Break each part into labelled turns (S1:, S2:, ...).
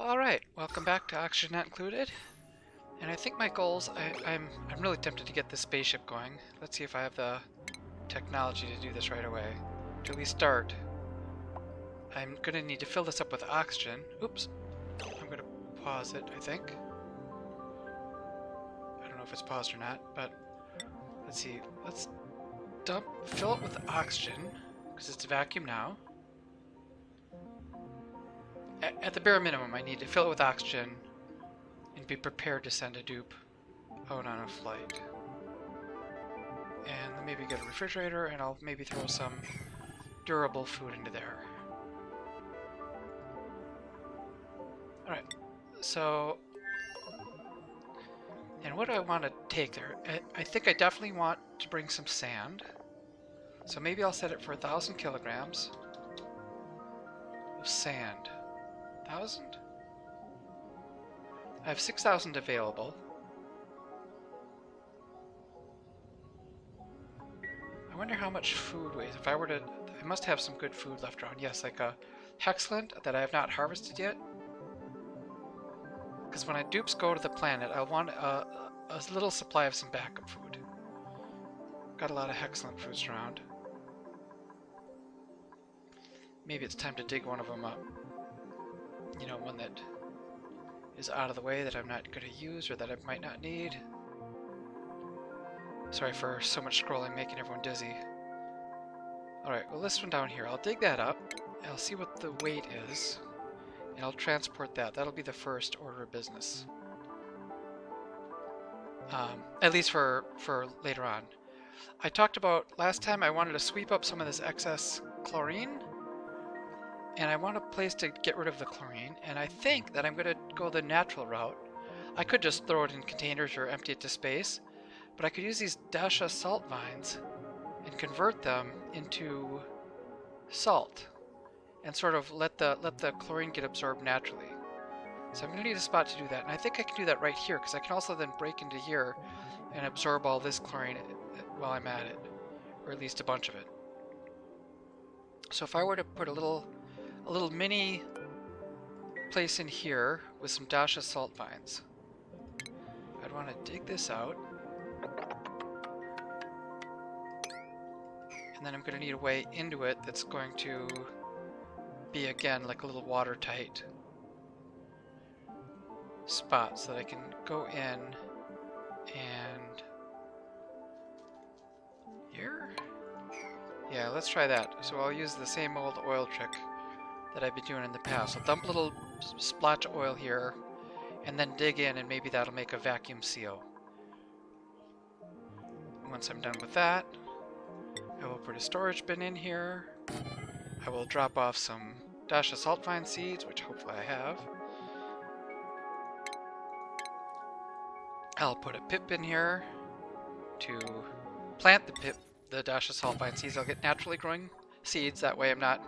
S1: Alright, welcome back to Oxygen Not Included. And I think my goals, I'm really tempted to get this spaceship going. Let's see if I have the technology to do this right away. To at least start. I'm going to need to fill this up with oxygen. Oops. I'm going to pause it, I think. I don't know if it's paused or not, but let's see. Let's fill it with oxygen, because it's a vacuum now. At the bare minimum, I need to fill it with oxygen and be prepared to send a dupe out on a flight. And maybe get a refrigerator, and I'll maybe throw some durable food into there. Alright, so... And what do I want to take there? I think I definitely want to bring some sand. So maybe I'll set it for 1,000 kilograms of sand. 1,000? I have 6,000 available. I wonder how much food weighs. If I were to... I must have some good food left around. Yes, like a hexlant that I have not harvested yet. Because when I dupes go to the planet, I want a little supply of some backup food. Got a lot of hexlant fruits around. Maybe it's time to dig one of them up. You know, one that is out of the way that I'm not going to use or that I might not need. Sorry for so much scrolling, making everyone dizzy. Alright, well this one down here, I'll dig that up. I'll see what the weight is. And I'll transport that. That'll be the first order of business. At least for later on. I talked about last time I wanted to sweep up some of this excess chlorine. And I want a place to get rid of the chlorine. And I think that I'm going to go the natural route. I could just throw it in containers or empty it to space. But I could use these Dasha salt vines and convert them into salt. And sort of let the chlorine get absorbed naturally. So I'm going to need a spot to do that. And I think I can do that right here, because I can also then break into here and absorb all this chlorine while I'm at it. Or at least a bunch of it. So if I were to put a little mini place in here with some Dasha salt vines, I'd want to dig this out. And then I'm going to need a way into it that's going to be, again, like a little watertight spot so that I can go in and... Here? Yeah, let's try that. So I'll use the same old oil trick that I've been doing in the past. I'll dump a little splotch of oil here and then dig in, and maybe that'll make a vacuum seal. Once I'm done with that, I will put a storage bin in here. I will drop off some Dasha salt vine seeds, which hopefully I have. I'll put a pip in here to plant the Dasha salt vine seeds. I'll get naturally growing seeds. That way I'm not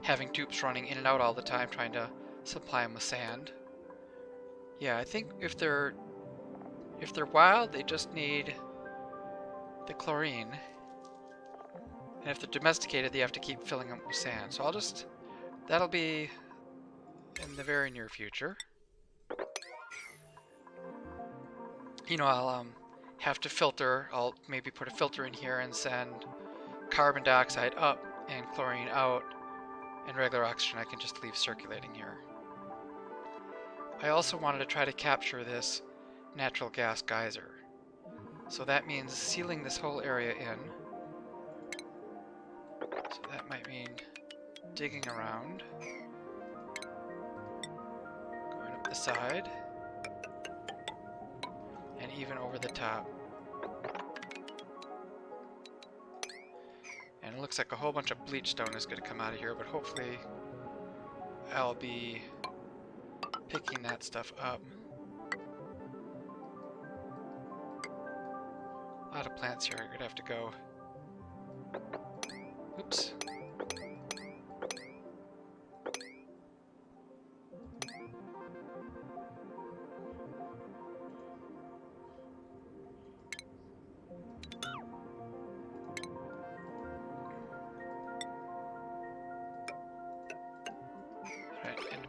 S1: having dupes running in and out all the time trying to supply them with sand. Yeah, I think if they're wild, they just need the chlorine. And if they're domesticated, they have to keep filling them with sand. So that'll be in the very near future. You know, I'll have to filter. I'll maybe put a filter in here and send carbon dioxide up and chlorine out, and regular oxygen I can just leave circulating here. I also wanted to try to capture this natural gas geyser. So that means sealing this whole area in. So that might mean digging around, going up the side, and even over the top. And it looks like a whole bunch of bleach stone is going to come out of here, but hopefully I'll be picking that stuff up. A lot of plants here, I'm going to have to go. Oops.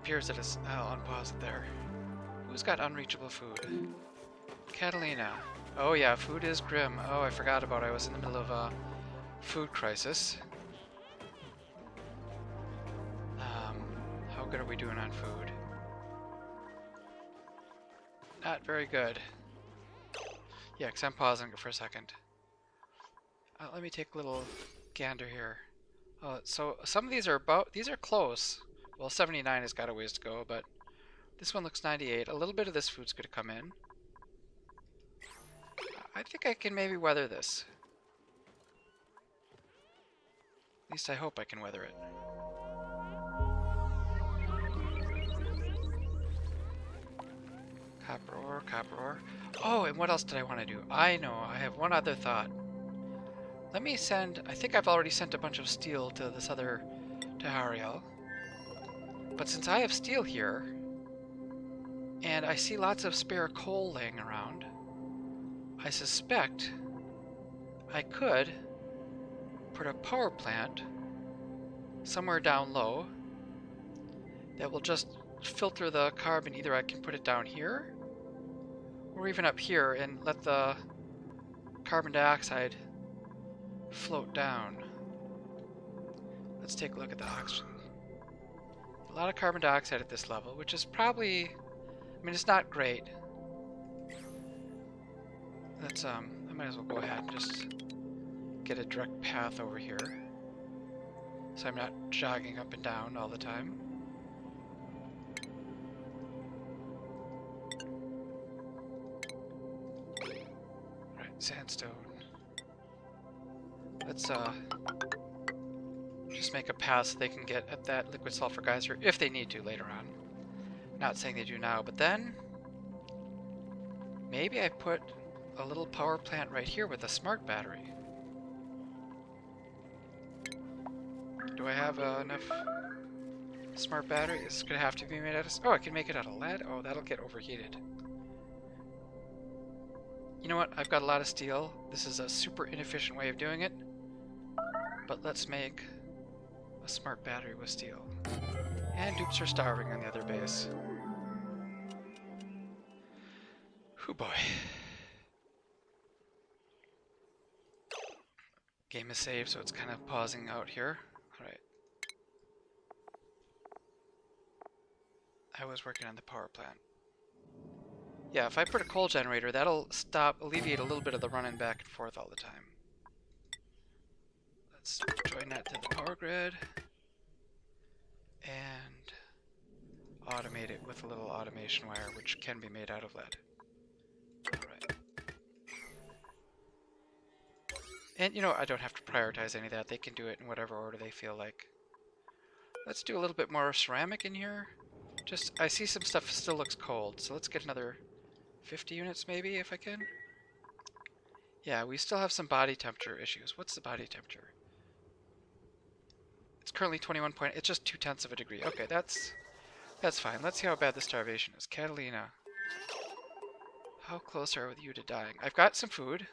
S1: appears that it's... I'll unpause it there. Who's got unreachable food? Catalina. Oh yeah, food is grim. Oh, I forgot about it. I was in the middle of a food crisis. How good are we doing on food? Not very good. Yeah, because I'm pausing it for a second. Let me take a little gander here. So some of these are close. Well, 79 has got a ways to go, but this one looks 98. A little bit of this food's going to come in. I think I can maybe weather this. At least I hope I can weather it. Copper ore, copper ore. Oh, and what else did I want to do? I know, I have one other thought. Let me send... I think I've already sent a bunch of steel to this other... to Hariel. But since I have steel here, and I see lots of spare coal laying around, I suspect I could put a power plant somewhere down low that will just filter the carbon. Either I can put it down here, or even up here, and let the carbon dioxide float down. Let's take a look at the oxygen. A lot of carbon dioxide at this level, which is probably, I mean, it's not great. Let's, I might as well go ahead and just get a direct path over here, so I'm not jogging up and down all the time. Right, sandstone. Let's, just make a path so they can get at that liquid sulfur geyser if they need to later on. Not saying they do now, but then maybe I put a little power plant right here with a smart battery. Do I have enough smart battery? Is this going to have to be made out of... Oh, I can make it out of lead? Oh, that'll get overheated. You know what? I've got a lot of steel. This is a super inefficient way of doing it. But let's make a smart battery with steel. And Dupes are starving on the other base. Hoo boy. Game is saved, so it's kind of pausing out here. Alright. I was working on the power plant. Yeah, if I put a coal generator, that'll alleviate a little bit of the running back and forth all the time. Let's join that to the power grid. And automate it with a little automation wire, which can be made out of lead. Alright. And, you know, I don't have to prioritize any of that. They can do it in whatever order they feel like. Let's do a little bit more ceramic in here. Just, I see some stuff still looks cold, so let's get another 50 units maybe, if I can. Yeah, we still have some body temperature issues. What's the body temperature? It's currently 21 point... It's just 0.2 of a degree. Okay, that's fine. Let's see how bad the starvation is. Catalina. How close are you to dying? I've got some food.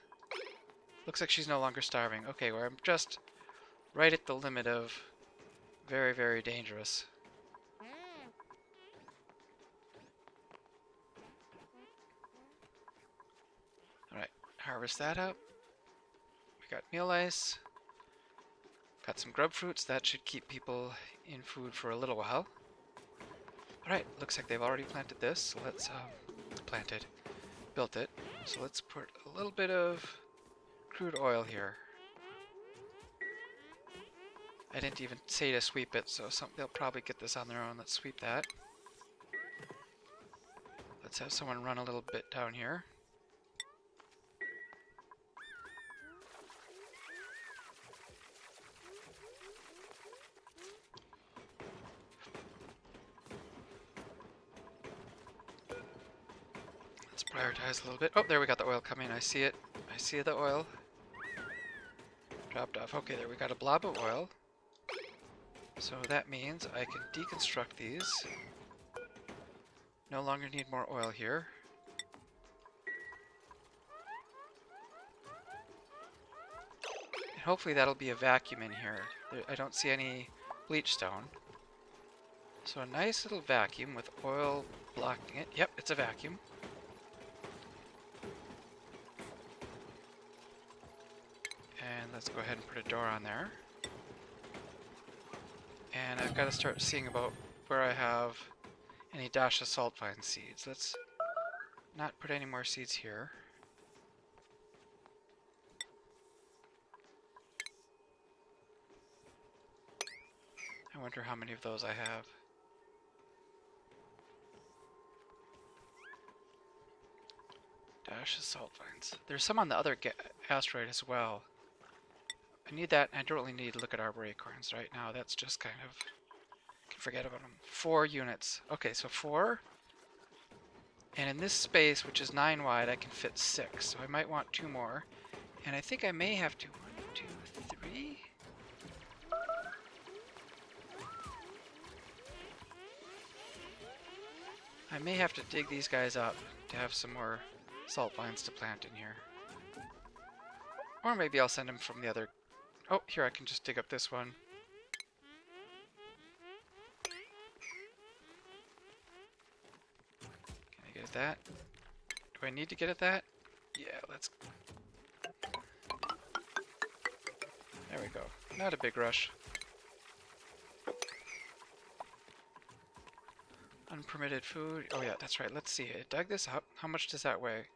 S1: Looks like she's no longer starving. Okay, well, I'm just right at the limit of very, very dangerous. Alright, harvest that up. We got meal ice. Got some grub fruits. That should keep people in food for a little while. Alright, looks like they've already planted this. So let's, built it. So let's put a little bit of crude oil here. I didn't even say to sweep it, so they'll probably get this on their own. Let's sweep that. Let's have someone run a little bit down here. Let's prioritize a little bit. Oh, there we got the oil coming. I see it. I see the oil. Dropped off. Okay, there we got a blob of oil. So that means I can deconstruct these. No longer need more oil here. And hopefully that'll be a vacuum in here. I don't see any bleach stone. So a nice little vacuum with oil blocking it. Yep, it's a vacuum. And let's go ahead and put a door on there. And I've got to start seeing about where I have any Dasha salt vine seeds. Let's not put any more seeds here. I wonder how many of those I have. Dasha salt vines. There's some on the other asteroid as well. I need that. I don't really need to look at arbor acorns right now. That's just kind of... can forget about them. 4 units. Okay, so 4. And in this space, which is 9 wide, I can fit 6. So I might want 2 more. And I think I may have to... 1, 2, 3... I may have to dig these guys up to have some more salt vines to plant in here. Or maybe I'll send them from the other... Oh, here I can just dig up this one. Can I get at that? Do I need to get at that? Yeah, let's... There we go. Not a big rush. Unpermitted food. Oh yeah, that's right. Let's see. I dug this up. How much does that weigh?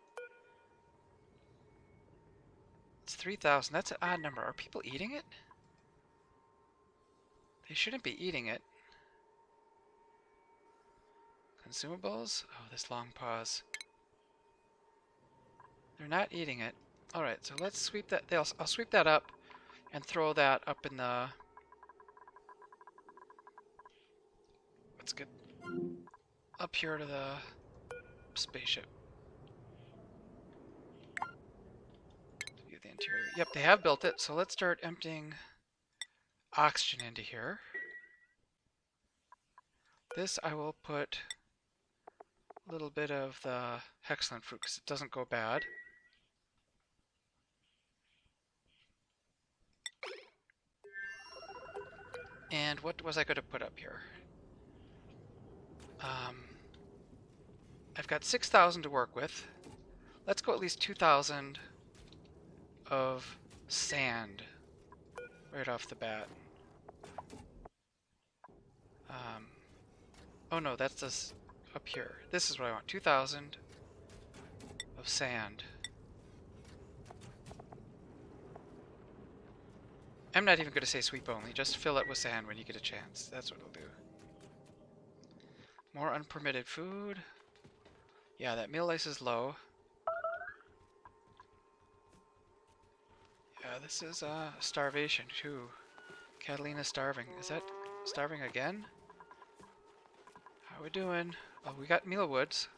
S1: It's 3,000. That's an odd number. Are people eating it? They shouldn't be eating it. Consumables? Oh, this long pause. They're not eating it. Alright, so let's sweep that. I'll sweep that up and throw that up in the... Let's get up here to the spaceship. View the interior. Yep, they have built it, so let's start emptying oxygen into here. This I will put a little bit of the hexalin fruit because it doesn't go bad. And what was I going to put up here? I've got 6,000 to work with. Let's go at least 2,000 of sand right off the bat. Oh no, that's this up here. This is what I want. 2,000 of sand. I'm not even going to say sweep only. Just fill it with sand when you get a chance. That's what it'll do. More unpermitted food. Yeah, that meal lice is low. Yeah, this is starvation too. Catalina's starving. Is that starving again? How we doing? Oh, we got meal woods.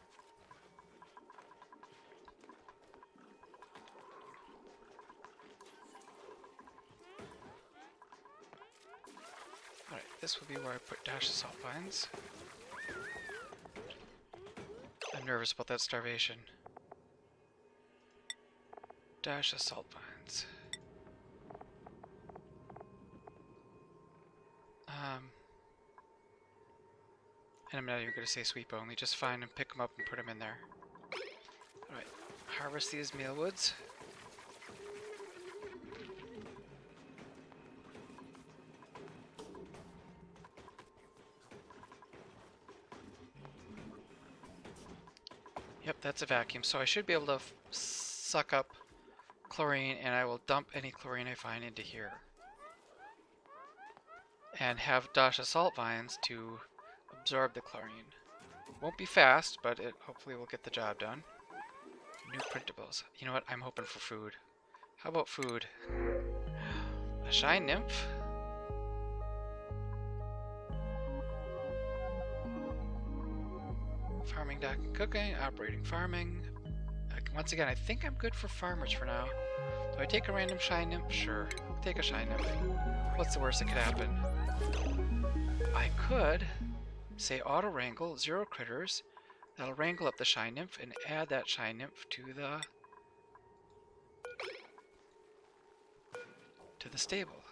S1: Alright, this will be where I put Dash of salt vines. I'm nervous about that starvation. Dash of salt vines. And I'm not even going to say sweep only, just find and pick them up and put them in there. Alright, harvest these meal woods. Yep, that's a vacuum, so I should be able to suck up chlorine, and I will dump any chlorine I find into here. And have Dasha salt vines to absorb the chlorine. Won't be fast, but it hopefully will get the job done. New printables. You know what? I'm hoping for food. How about food? A shine nymph? Farming, dock, and cooking, operating farming. Once again, I think I'm good for farmers for now. Do I take a random shine nymph? Sure. I'll take a shine nymph. What's the worst that could happen? I could say auto wrangle 0 critters. That'll wrangle up the shine nymph and add that shine nymph to the stable.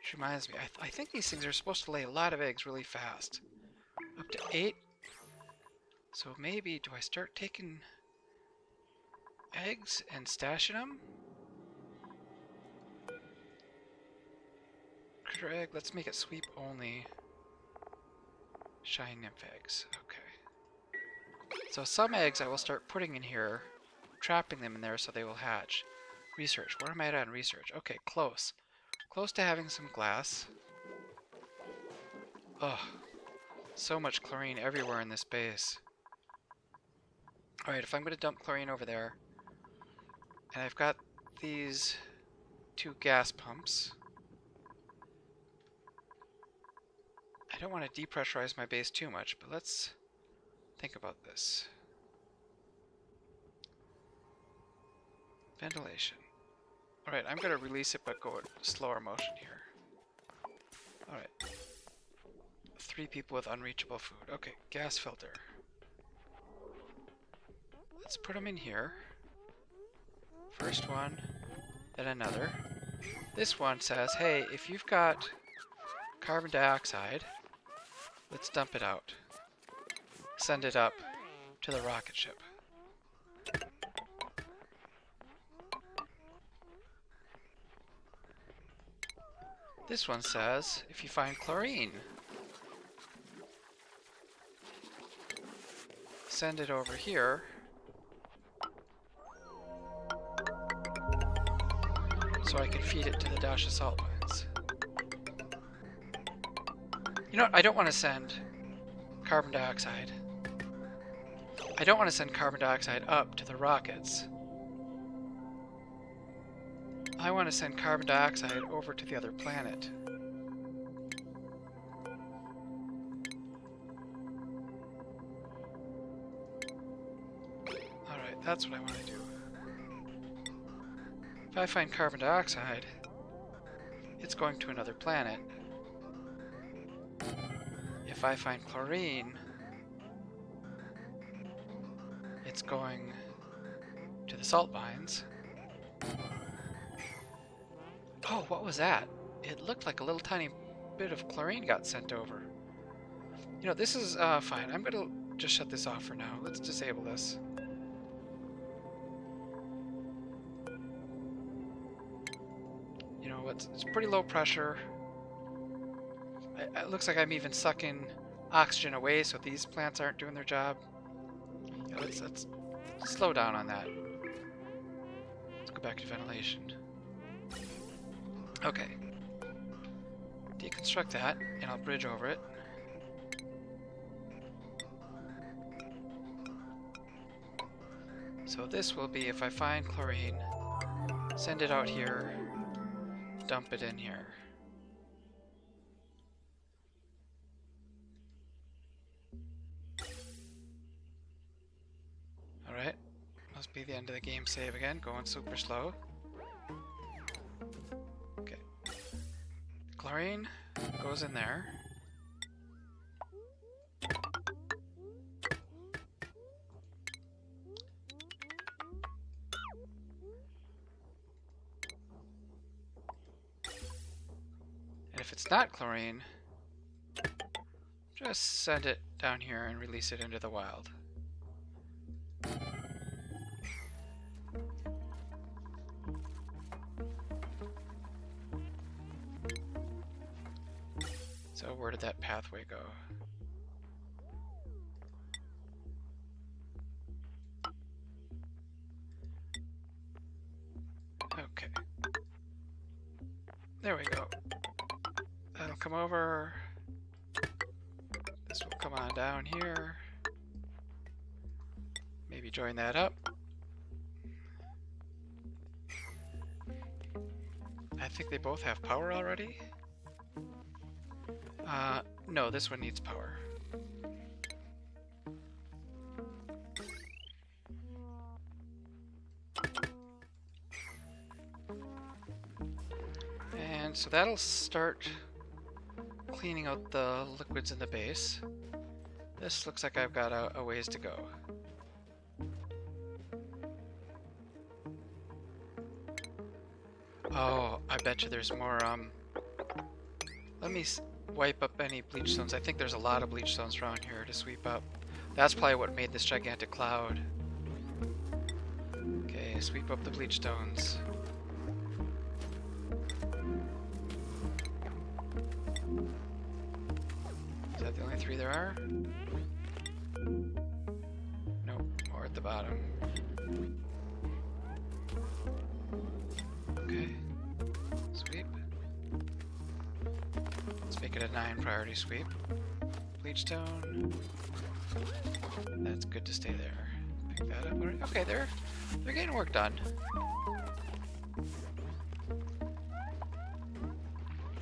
S1: Which reminds me, I think these things are supposed to lay a lot of eggs really fast. Up to 8. So maybe, do I start taking eggs and stashing them? Critter egg, let's make it sweep only. Shine nymph eggs, okay. So some eggs I will start putting in here, trapping them in there so they will hatch. Research, where am I at on research? Okay, close. Close to having some glass. Ugh, so much chlorine everywhere in this base. Alright, if I'm going to dump chlorine over there, and I've got these 2 gas pumps, I don't want to depressurize my base too much, but let's think about this. Ventilation. Alright, I'm going to release it but go at slower motion here. Alright. 3 people with unreachable food. Okay, gas filter. Let's put them in here. First one, then another. This one says, hey, if you've got carbon dioxide, let's dump it out. Send it up to the rocket ship. This one says, if you find chlorine, send it over here. So I can feed it to the dash of salt mines. You know what? I don't want to send carbon dioxide. I don't want to send carbon dioxide up to the rockets. I want to send carbon dioxide over to the other planet. Alright, that's what I want to do. If I find carbon dioxide, it's going to another planet. If I find chlorine, it's going to the salt mines. Oh, what was that? It looked like a little tiny bit of chlorine got sent over. You know, this is fine. I'm going to just shut this off for now. Let's disable this. You know, it's pretty low pressure. It looks like I'm even sucking oxygen away, so these plants aren't doing their job. Yeah, let's slow down on that. Let's go back to ventilation. Okay. Deconstruct that, and I'll bridge over it. So this will be, if I find chlorine, send it out here, dump it in here. Alright, must be the end of the game save again, going super slow. Okay. Chlorine goes in there. And if it's not chlorine, just send it down here and release it into the wild. So where did that pathway go? Okay. There we go. That'll come over. This will come on down here. Maybe join that up. I think they both have power already. No, this one needs power. And so that'll start cleaning out the liquids in the base. This looks like I've got a ways to go. Oh, I bet you there's more Let me wipe up any bleach stones. I think there's a lot of bleach stones around here to sweep up. That's probably what made this gigantic cloud. Okay, sweep up the bleach stones. Is that the only 3 there are? Nope, more at the bottom. Okay, sweep. Let's make it a 9 priority sweep. Bleach stone. That's good to stay there. Pick that up already. Okay, they're getting work done.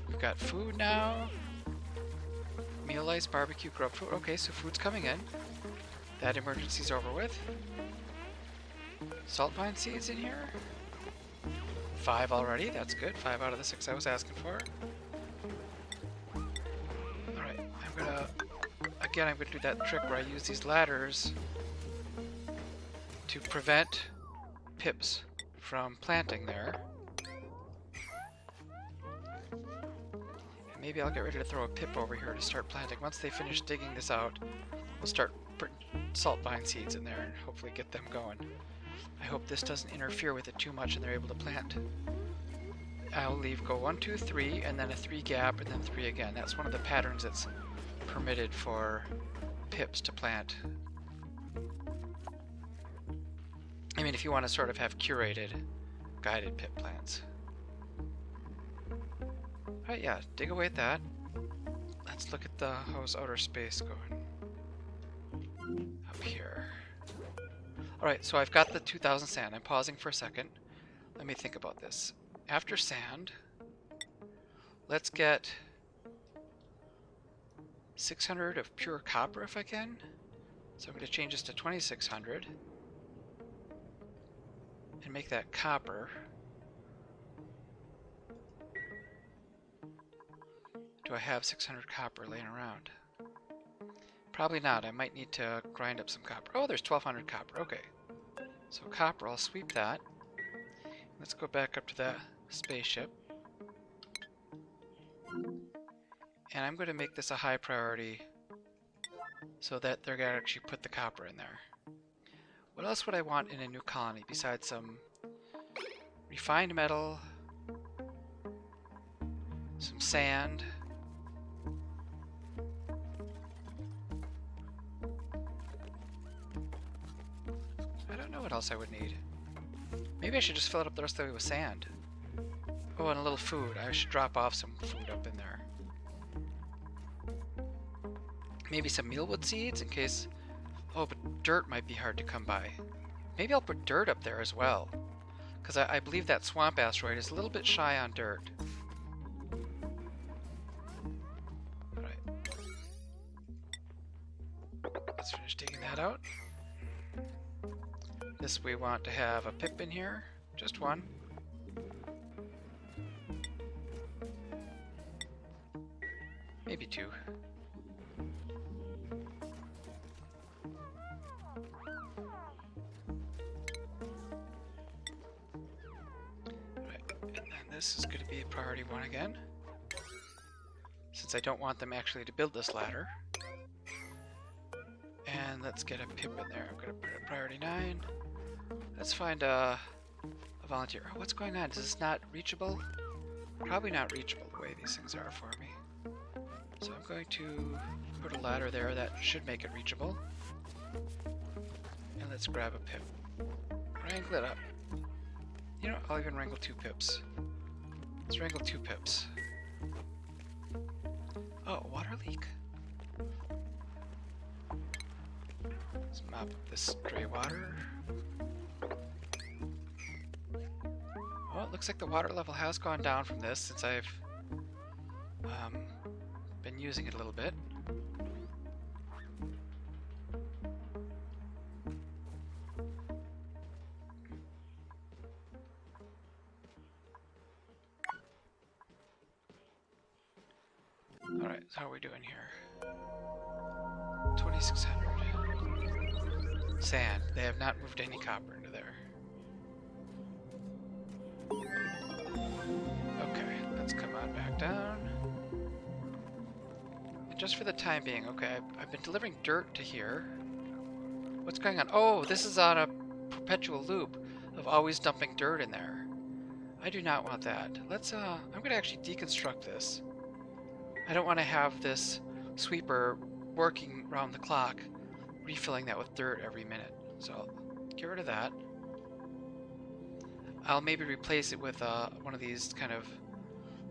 S1: We've got food now. Meal ice, barbecue, grub food. Okay, so food's coming in. That emergency's over with. Salt vine seeds in here. 5 already. That's good. 5 out of the 6 I was asking for. Alright, I'm gonna do that trick where I use these ladders to prevent pips from planting there. And maybe I'll get ready to throw a pip over here to start planting. Once they finish digging this out, we'll start putting salt vine seeds in there and hopefully get them going. I hope this doesn't interfere with it too much and they're able to plant. I'll go 1, 2, 3, and then a 3 gap, and then 3 again. That's one of the patterns that's permitted for pips to plant. I mean, if you want to sort of have curated, guided pip plants. Alright, yeah, dig away at that. Let's look at how's outer space going. Up here. Alright, so I've got the 2000 sand. I'm pausing for a second. Let me think about this. After sand, let's get 600 of pure copper if I can. So I'm going to change this to 2600 and make that copper. Do I have 600 copper laying around? Probably not. I might need to grind up some copper. Oh, there's 1200 copper. Okay. So copper, I'll sweep that. Let's go back up to that spaceship. And I'm going to make this a high priority so that they're going to actually put the copper in there. What else would I want in a new colony besides some refined metal, some sand, I don't know what else I would need. Maybe I should just fill it up the rest of the way with sand. Oh, and a little food. I should drop off some food up in there. Maybe some mealwood seeds in case... Oh, but dirt might be hard to come by. Maybe I'll put dirt up there as well. Because I believe that swamp asteroid is a little bit shy on dirt. Alright. Let's finish digging that out. This we want to have a pip in here. Just one. Maybe 2. This is going to be a priority 1 again, since I don't want them actually to build this ladder. And let's get a pip in there. I'm going to put it priority 9. Let's find a volunteer. Oh, what's going on? Is this not reachable? Probably not reachable the way these things are for me. So I'm going to put a ladder there that should make it reachable. And let's grab a pip. Wrangle it up. You know, I'll even wrangle 2 pips. Let's wrangle 2 pips. Oh, water leak. Let's mop up this stray water. Oh, it looks like the water level has gone down from this since I've been using it a little bit. Alright, so how are we doing here? 2600. Sand. They have not moved any copper into there. Okay, let's come on back down. just for the time being. Okay, I've been delivering dirt to here. What's going on? Oh, this is on a perpetual loop of always dumping dirt in there. I do not want that. Let's, I'm gonna actually deconstruct this. I don't want to have this sweeper working around the clock, refilling that with dirt every minute. So, get rid of that. I'll maybe replace it with one of these kind of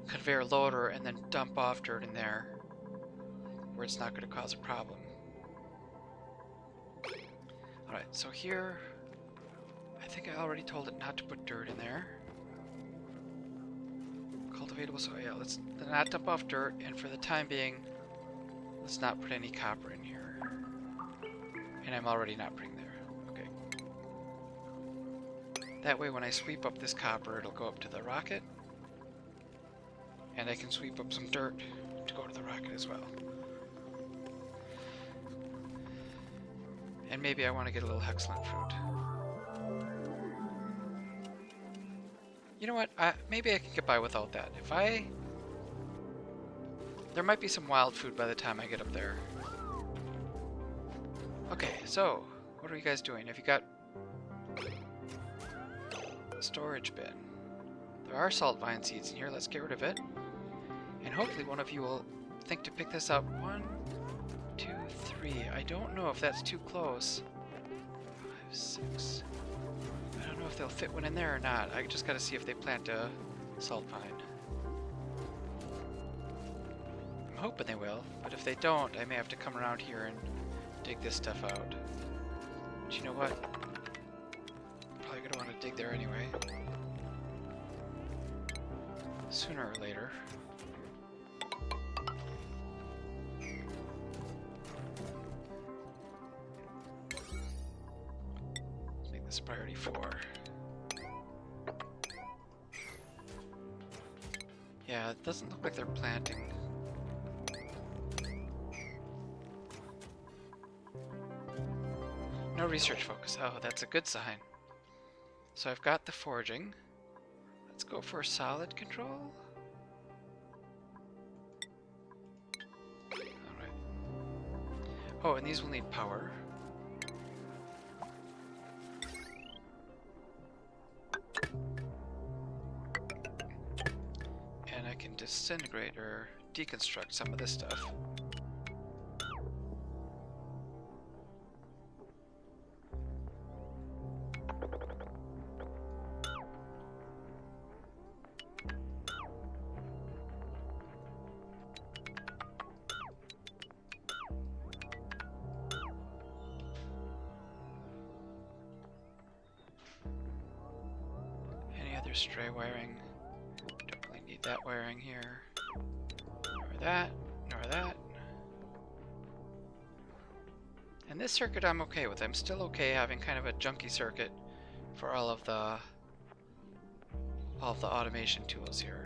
S1: conveyor loader and then dump off dirt in there where it's not going to cause a problem. Alright, so here, I think I already told it not to put dirt in there. Cultivatable soil, yeah, let's not dump off dirt, and for the time being, let's not put any copper in here. And I'm already not putting there. Okay. That way when I sweep up this copper, it'll go up to the rocket. And I can sweep up some dirt to go to the rocket as well. And maybe I want to get a little hexlant fruit. You know what? Maybe I can get by without that. There might be some wild food by the time I get up there. Okay, so, what are you guys doing? Have you got a storage bin? There are salt vine seeds in here. Let's get rid of it. And hopefully one of you will think to pick this up. 1, 2, 3. I don't know if that's too close. 5, 6. I don't know if they'll fit one in there or not. I just gotta see if they plant a salt vine. I'm hoping they will, but if they don't, I may have to come around here and dig this stuff out. But you know what? Probably gonna want to dig there anyway. Sooner or later. Make this priority 4. Yeah, it doesn't look like they're planting. No research focus. Oh, that's a good sign. So I've got the foraging. Let's go for solid control. Alright. Oh, and these will need power. And I can disintegrate or deconstruct some of this stuff. Stray wiring. Don't really need that wiring here. Nor that. Nor that. And this circuit I'm okay with. I'm still okay having kind of a junky circuit for all of the automation tools here.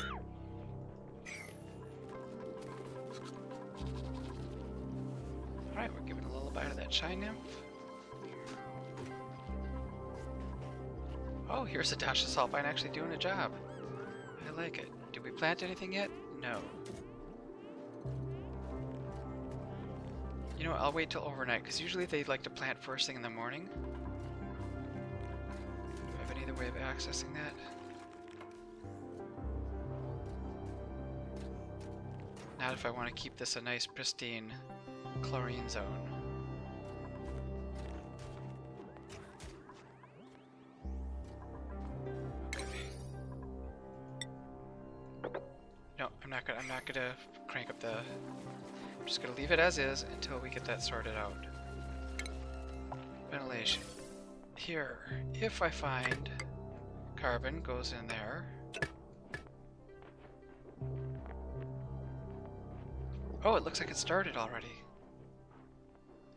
S1: Alright, we're giving a little bite of that shine nymph. Oh, here's a dash of salt vine actually doing a job. I like it. Did we plant anything yet? No. You know what, I'll wait till overnight, because usually they like to plant first thing in the morning. Do I have any other way of accessing that? Not if I want to keep this a nice, pristine chlorine zone. I'm not gonna crank up the... I'm just gonna leave it as is until we get that sorted out. Ventilation. Here, if I find carbon, goes in there. Oh, it looks like it started already.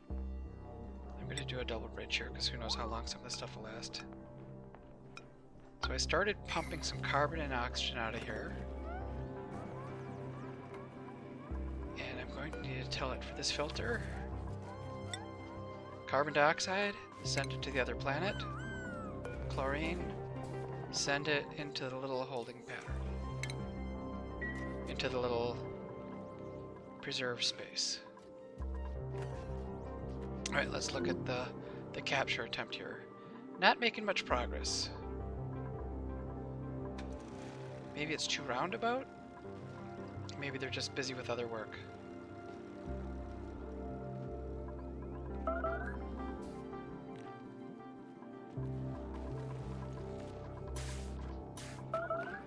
S1: I'm gonna do a double bridge here, because who knows how long some of this stuff will last. So I started pumping some carbon and oxygen out of here. I need to tell it for this filter. Carbon dioxide, send it to the other planet. Chlorine, send it into the little holding pattern. Into the little preserve space. Alright, let's look at the capture attempt here. Not making much progress. Maybe it's too roundabout? Maybe they're just busy with other work.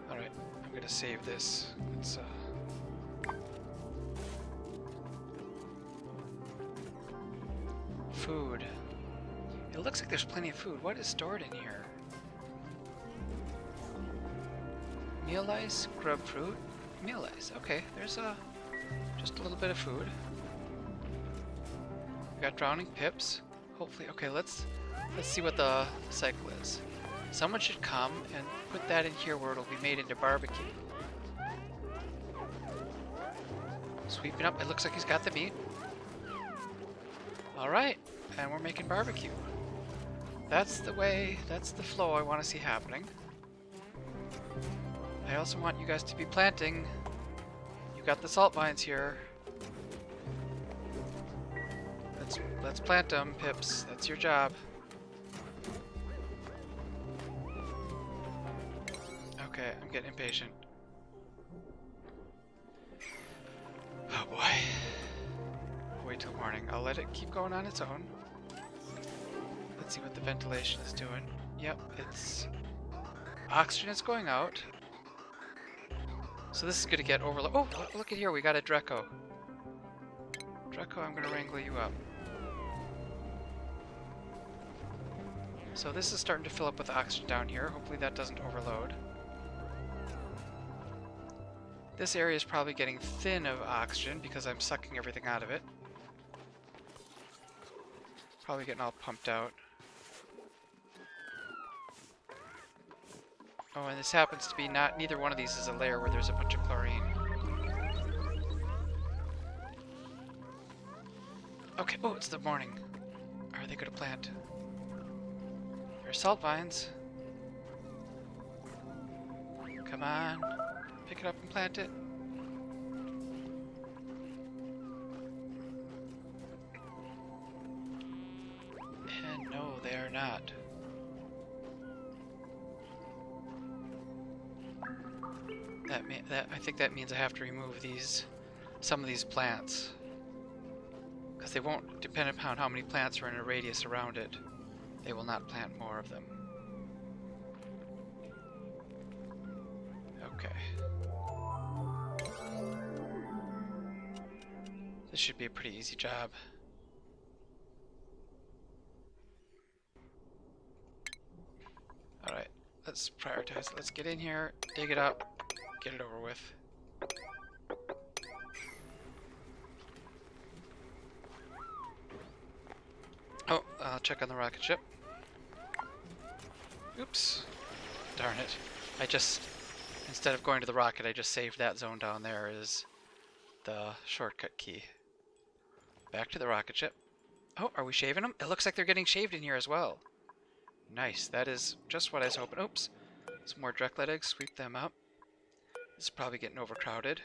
S1: Alright, I'm gonna save this. It's food. It looks like there's plenty of food. What is stored in here? Meal ice, grub fruit, meal ice. Okay, there's just a little bit of food. We got drowning pips. Hopefully, okay. Let's see what the cycle is. Someone should come and put that in here where it'll be made into barbecue. Sweeping up. It looks like he's got the meat. All right, and we're making barbecue. That's the way. That's the flow I want to see happening. I also want you guys to be planting. You got the salt vines here. Let's plant them, Pips. That's your job. Okay, I'm getting impatient. Oh boy. Wait till morning. I'll let it keep going on its own. Let's see what the ventilation is doing. Yep, it's... oxygen is going out. So this is going to get overloaded. Oh, look at here. We got a Dreco. Dreco, I'm going to wrangle you up. So this is starting to fill up with oxygen down here. Hopefully that doesn't overload. This area is probably getting thin of oxygen because I'm sucking everything out of it. Probably getting all pumped out. Oh, and this happens to be neither one of these is a layer where there's a bunch of chlorine. Okay, oh, it's the morning. Are they gonna plant? There's salt vines. Come on, pick it up and plant it. And no, they are not. I think that means I have to remove some of these plants, because they won't, depending upon how many plants are in a radius around it, they will not plant more of them. Okay. This should be a pretty easy job. Alright, let's prioritize. Let's get in here, dig it up, get it over with. Oh, I'll check on the rocket ship. Oops. Darn it. Instead of going to the rocket, I just saved that zone down there as the shortcut key. Back to the rocket ship. Oh, are we shaving them? It looks like they're getting shaved in here as well. Nice. That is just what I was hoping. Oops. Some more Dreclet eggs. Sweep them up. This is probably getting overcrowded.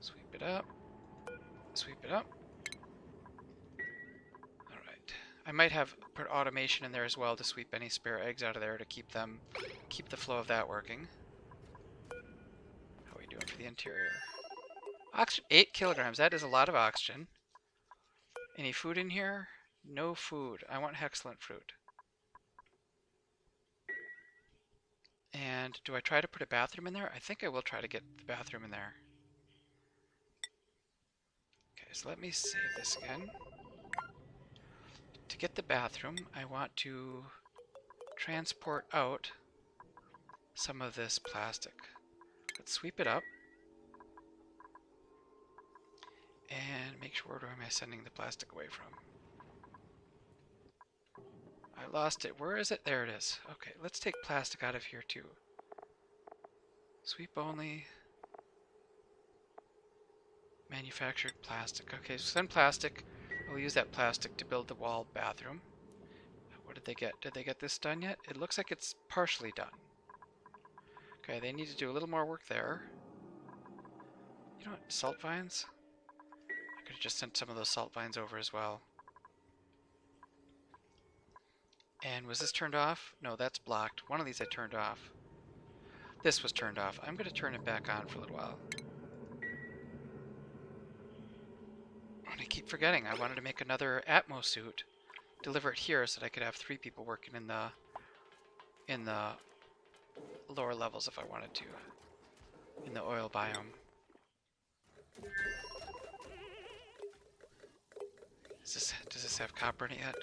S1: Sweep it up. Sweep it up. Alright. I might have put automation in there as well to sweep any spare eggs out of there to keep the flow of that working. How are we doing for the interior? Oxygen, 8 kilograms. That is a lot of oxygen. Any food in here? No food. I want hexalent fruit. And do I try to put a bathroom in there? I think I will try to get the bathroom in there. Okay, so let me save this again. To get the bathroom, I want to transport out some of this plastic. Let's sweep it up. And make sure, where am I sending the plastic away from? I lost it. Where is it? There it is. Okay, let's take plastic out of here too. Sweep only. Manufactured plastic. Okay, so send plastic. We'll use that plastic to build the wall bathroom. What did they get? Did they get this done yet? It looks like it's partially done. Okay, they need to do a little more work there. You know what? Salt vines? I could have just sent some of those salt vines over as well. And was this turned off? No, that's blocked. One of these I turned off. This was turned off. I'm going to turn it back on for a little while. And I keep forgetting. I wanted to make another Atmo suit. Deliver it here so that I could have 3 people working in the lower levels if I wanted to. In the oil biome. Does this have copper in it yet?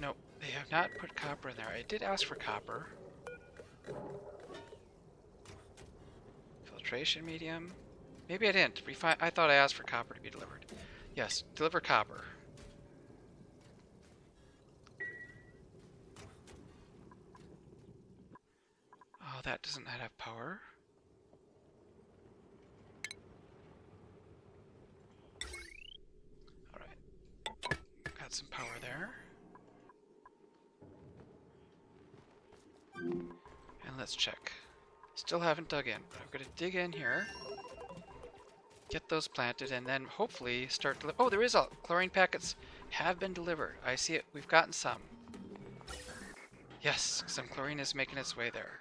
S1: Nope, they have not put copper in there. I did ask for copper. Filtration medium. Maybe I didn't. I thought I asked for copper to be delivered. Yes, deliver copper. Oh, that doesn't have power. Alright. Got some power there. And let's check. Still haven't dug in, but I'm going to dig in here. Get those planted, and then hopefully start... Oh, there is a... Chlorine packets have been delivered. I see it. We've gotten some. Yes, some chlorine is making its way there.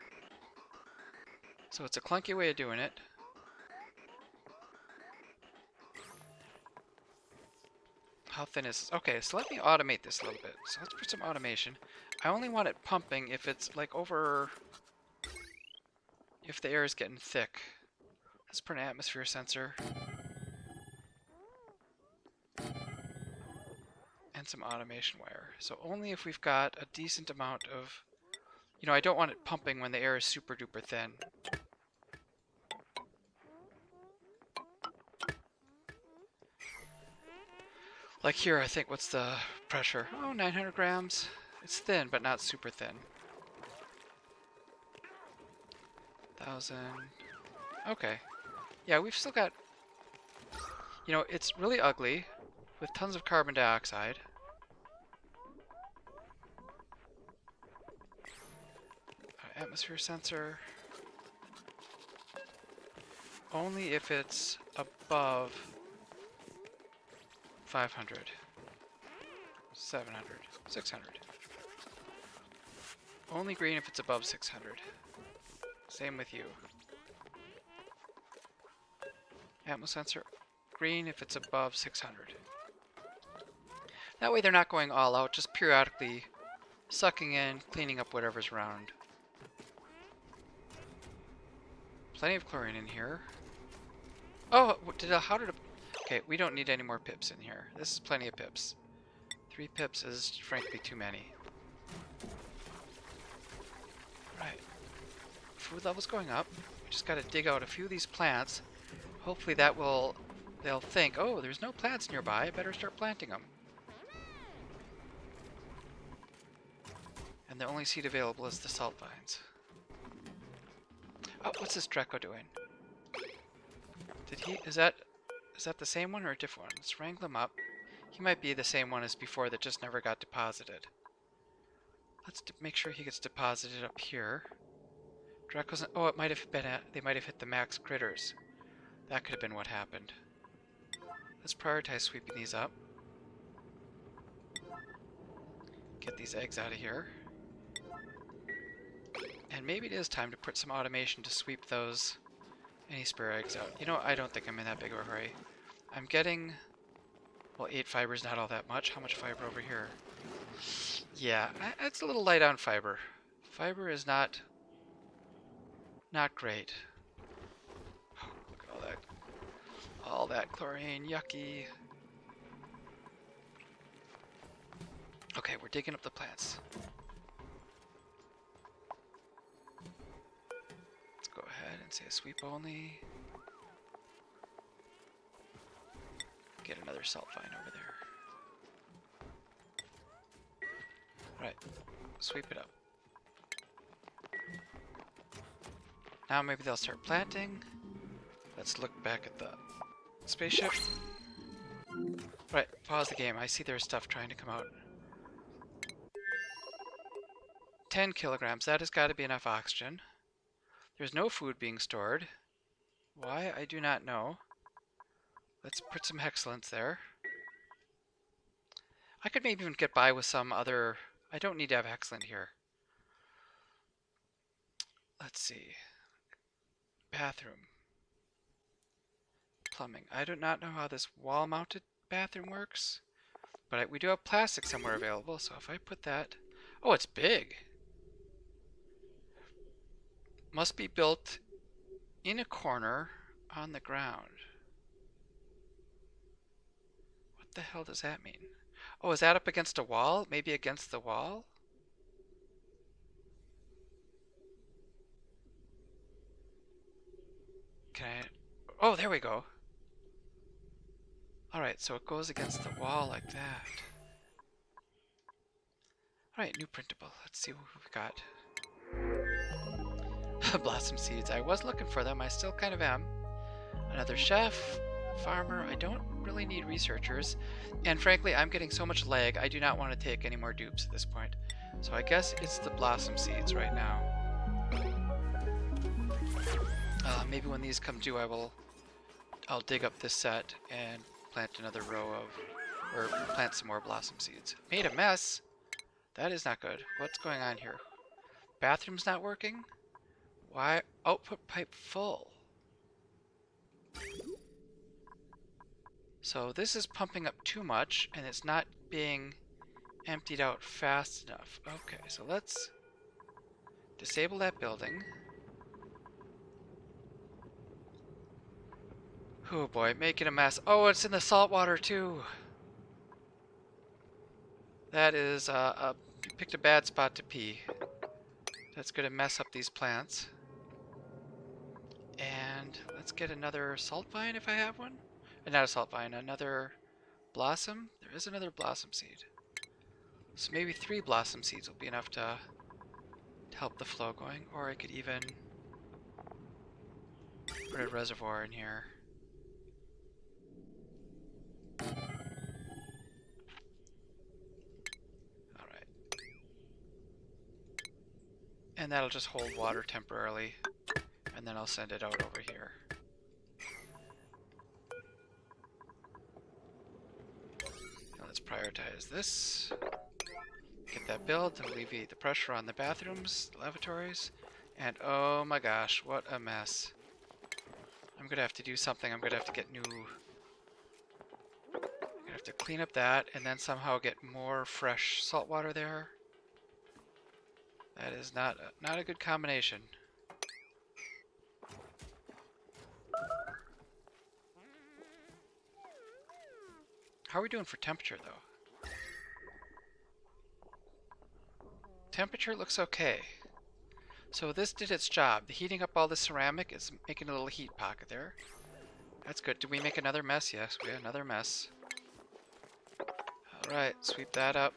S1: So it's a clunky way of doing it. How thin is this? Okay, so let me automate this a little bit. So let's put some automation. I only want it pumping if it's like over... If the air is getting thick. Let's put an atmosphere sensor. And some automation wire. So only if we've got a decent amount of... You know, I don't want it pumping when the air is super duper thin. Like here, I think, what's the pressure? Oh, 900 grams. It's thin, but not super thin. 1,000. Okay. Yeah, we've still got... You know, it's really ugly, with tons of carbon dioxide. Atmosphere sensor. Only if it's above 500, 700, 600. Only green if it's above 600. Same with you. Atmo sensor, green if it's above 600. That way they're not going all out, just periodically sucking in, cleaning up whatever's around. Plenty of chlorine in here. Oh, how did it... Okay, we don't need any more pips in here. This is plenty of pips. 3 pips is frankly too many. Right. Food level's going up. We just gotta dig out a few of these plants. Hopefully that will... They'll think, oh, there's no plants nearby, I better start planting them. And the only seed available is the salt vines. Oh, what's this Draco doing? Did he... Is that the same one or a different one? Let's wrangle him up. He might be the same one as before that just never got deposited. Let's make sure he gets deposited up here. Draco's... Oh, it might have been they might have hit the max critters. That could have been what happened. Let's prioritize sweeping these up. Get these eggs out of here. And maybe it is time to put some automation to sweep those any spare eggs out. You know, I don't think I'm in that big of a hurry. I'm getting... Well, 8 fiber is not all that much. How much fiber over here? Yeah, it's a little light on fiber. Fiber is not great. Oh, look at all that. All that chlorine, yucky. Okay, we're digging up the plants. Let's go ahead and say sweep only. Get another salt vine over there. Right, sweep it up. Now maybe they'll start planting. Let's look back at the spaceship. Right, pause the game. I see there's stuff trying to come out. 10 kilograms. That has got to be enough oxygen. There's no food being stored. Why? I do not know. Let's put some hexalents there. I could maybe even get by with some other... I don't need to have hexalant here. Let's see. Bathroom. Plumbing. I do not know how this wall-mounted bathroom works, but we do have plastic somewhere available, so if I put that... Oh, it's big! Must be built in a corner on the ground. What the hell does that mean? Oh, is that up against a wall? Maybe against the wall? Can I... Oh, there we go. Alright, so it goes against the wall like that. Alright, new printable. Let's see what we've got. Blossom seeds. I was looking for them. I still kind of am. Another chef, farmer. I don't really need researchers. And frankly, I'm getting so much lag, I do not want to take any more dupes at this point. So I guess it's the blossom seeds right now. Maybe when these come due, I'll dig up this set and plant another row of, or plant some more blossom seeds. Made a mess. That is not good. What's going on here? Bathroom's not working? Why? Output pipe full. So this is pumping up too much and it's not being emptied out fast enough. Okay, so let's disable that building. Oh boy, making a mess. Oh, it's in the salt water too. That is, you picked a bad spot to pee. That's going to mess up these plants. And let's get another salt vine if I have one. Not a salt vine, another blossom. There is another blossom seed. So maybe 3 blossom seeds will be enough to help the flow going. Or I could even put a reservoir in here. Alright. And that'll just hold water temporarily. And then I'll send it out over here. Now let's prioritize this. Get that built to alleviate the pressure on the bathrooms, the lavatories. And oh my gosh, what a mess. I'm gonna have to do something. I'm gonna have to get new... I'm gonna have to clean up that and then somehow get more fresh salt water there. That is not a good combination. How are we doing for temperature, though? Temperature looks okay. So this did its job. The heating up all the ceramic is making a little heat pocket there. That's good. Did we make another mess? Yes, we had another mess. Alright, sweep that up.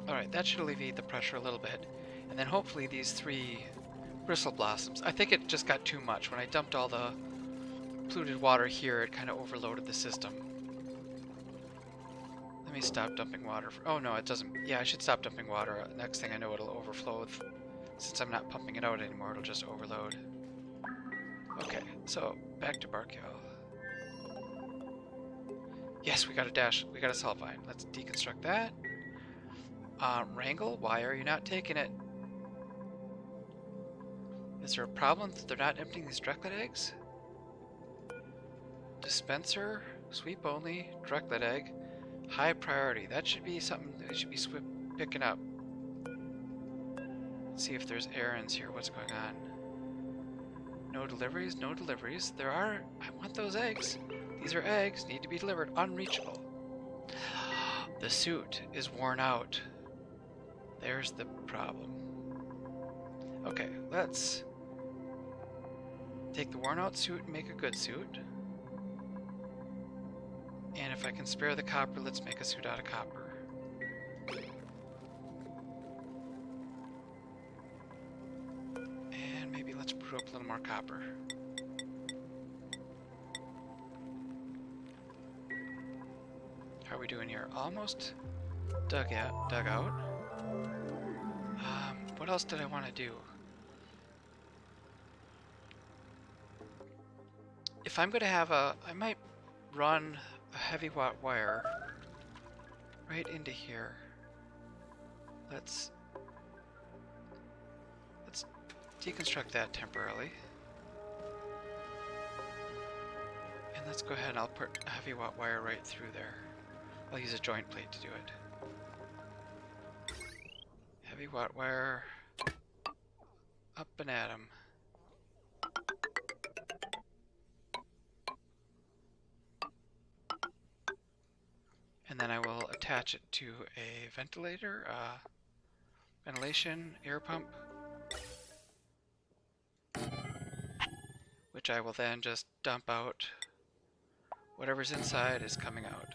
S1: Alright, that should alleviate the pressure a little bit. And then hopefully these 3 bristle blossoms. I think it just got too much. When I dumped all the polluted water here, it kind of overloaded the system. Let me stop dumping water. Oh no, it doesn't. Yeah, I should stop dumping water. Next thing I know, it'll overflow. Since I'm not pumping it out anymore, it'll just overload. Okay, so back to Barkiel. Yes, we got a dash. We got a salt vine. Let's deconstruct that. Wrangle, why are you not taking it? Is there a problem that they're not emptying these directlet eggs? Dispenser, sweep only, directlet egg, high priority. That should be something that should be picking up. Let's see if there's errands here. What's going on? No deliveries, no deliveries. There are. I want those eggs. These are eggs, need to be delivered. Unreachable. The suit is worn out. There's the problem. Okay, let's take the worn out suit and make a good suit. And if I can spare the copper, let's make a suit out of copper. And maybe let's brew up a little more copper. we doing here? Almost dug out. What else did I want to do? If I'm going to have I might run a heavy wire right into here. Let's deconstruct that temporarily. And let's go ahead and I'll put a heavy wire right through there. I'll use a joint plate to do it. Heavy wire up and at 'em. And then I will attach it to a ventilator, ventilation air pump, which I will then just dump out. Whatever's inside is coming out.